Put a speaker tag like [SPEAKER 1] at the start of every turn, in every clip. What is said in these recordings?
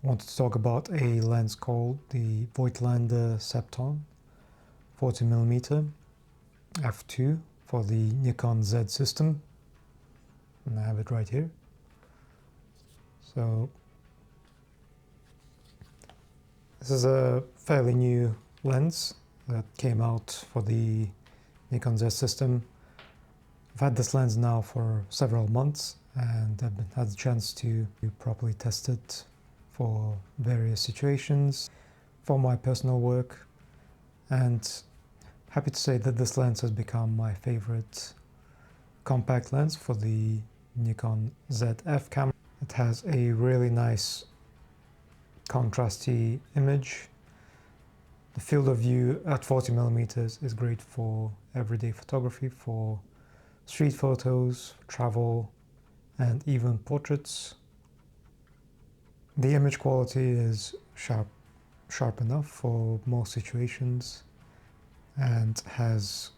[SPEAKER 1] wanted to talk about a lens called the Voigtlander Septon 40mm f2 for the Nikon Z system, and I have it right here. So this is a fairly new lens that came out for the Nikon Z system. I've had this lens now for several months and I've had the chance to properly test it for various situations, for my personal work, and happy to say that this lens has become my favorite compact lens for the Nikon ZF camera. It has a really nice contrasty image. The field of view at 40mm is great for everyday photography, for street photos, travel, and even portraits. The image quality is sharp enough for most situations and has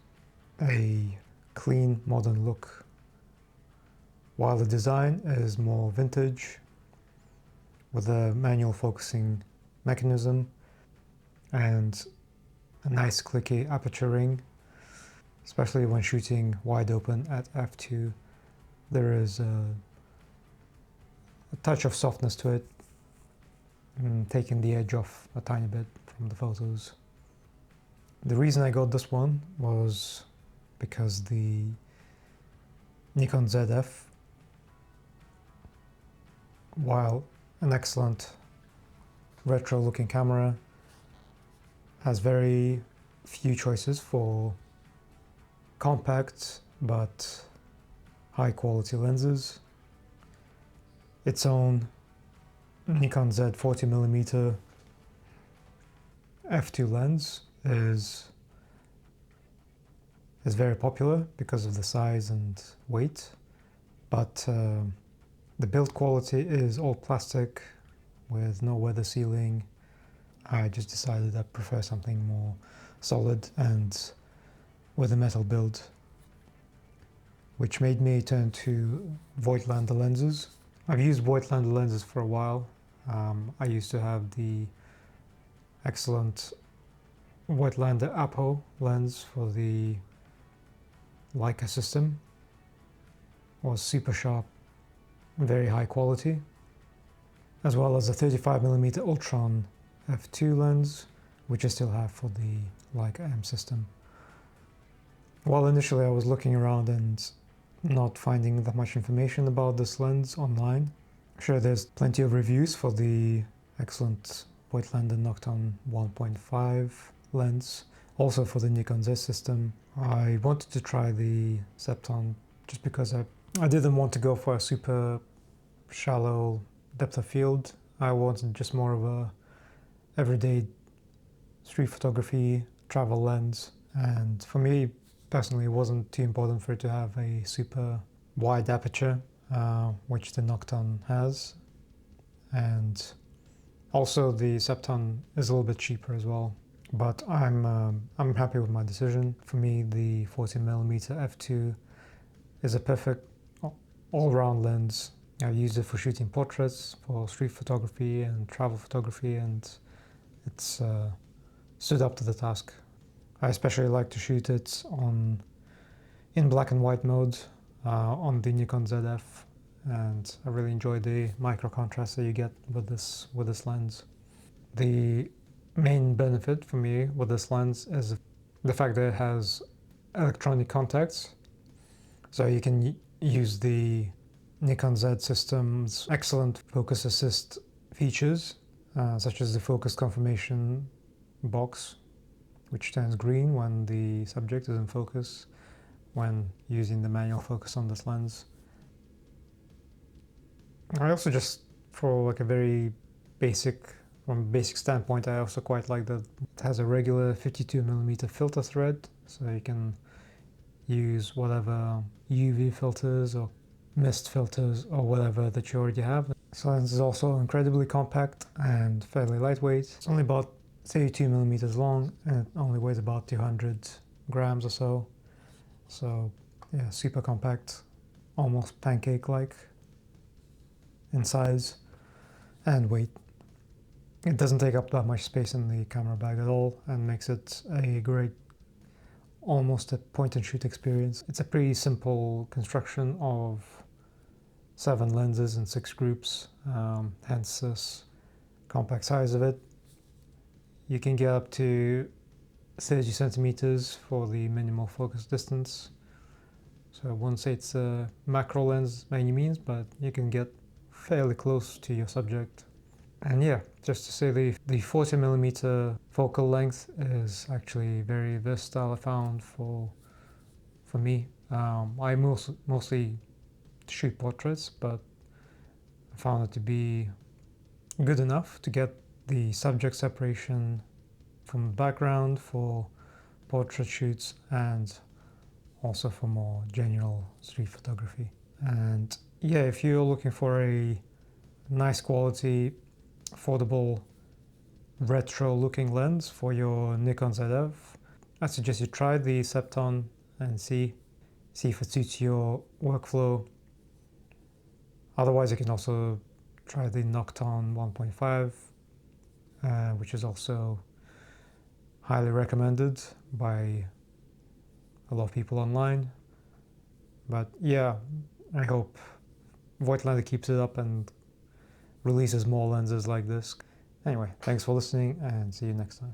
[SPEAKER 1] a clean, modern look, while the design is more vintage with a manual focusing mechanism and a nice clicky aperture ring. Especially when shooting wide open at f2, there is a touch of softness to it, taking the edge off a tiny bit from the photos. The reason I got this one was because the Nikon ZF, while an excellent retro looking camera, has very few choices for compact but high quality lenses. Its own Nikon Z 40mm f2 lens is very popular because of the size and weight, but the build quality is all plastic with no weather sealing. I just decided I prefer something more solid and with a metal build, which made me turn to Voigtlander lenses. I've used Voigtlander lenses for a while. I used to have the excellent Voigtlander Apo lens for the Leica system. It was super sharp, very high quality, as well as a 35mm Ultron f2 lens, which I still have for the Leica M system. While initially I was looking around and not finding that much information about this lens online, sure, there's plenty of reviews for the excellent Voigtlander Nocton 1.5 lens, also for the Nikon Z system. I wanted to try the Septon just because I didn't want to go for a super shallow depth of field. I wanted just more of a everyday street photography travel lens, and for me personally it wasn't too important for it to have a super wide aperture, which the Nocton has, and also the Septon is a little bit cheaper as well. But I'm happy with my decision. For me, the 40mm f2 is a perfect all-round lens. I've used it for shooting portraits, for street photography and travel photography, and it's stood up to the task. I especially like to shoot it in black and white mode on the Nikon ZF, and I really enjoy the micro contrast that you get with this lens. The main benefit for me with this lens is the fact that it has electronic contacts, so you can use the Nikon Z system's excellent focus assist features, such as the focus confirmation box, which turns green when the subject is in focus when using the manual focus on this lens. I also just, for like a very basic, from a basic standpoint, I also quite like that it has a regular 52mm filter thread, so you can use whatever UV filters or mist filters or whatever that you already have. This lens is also incredibly compact and fairly lightweight. It's only about 32mm long and it only weighs about 200 grams or so. So yeah, super compact, almost pancake-like in size and weight. It doesn't take up that much space in the camera bag at all and makes it a great, almost a point and shoot experience. It's a pretty simple construction of 7 lenses in 6 groups, hence this compact size of it. You can get up to 30 centimeters for the minimal focus distance. So I won't say it's a macro lens by any means, but you can get fairly close to your subject. And yeah, just to say the 40mm focal length is actually very versatile, I found, for me. I mostly shoot portraits, but I found it to be good enough to get the subject separation from the background for portrait shoots and also for more general street photography. And yeah, if you're looking for a nice quality, affordable, retro looking lens for your Nikon Z, I suggest you try the Septon and see if it suits your workflow. Otherwise, you can also try the Nocton 1.5, which is also highly recommended by a lot of people online. But yeah, I hope Voigtlander keeps it up and releases more lenses like this. Anyway, thanks for listening and see you next time.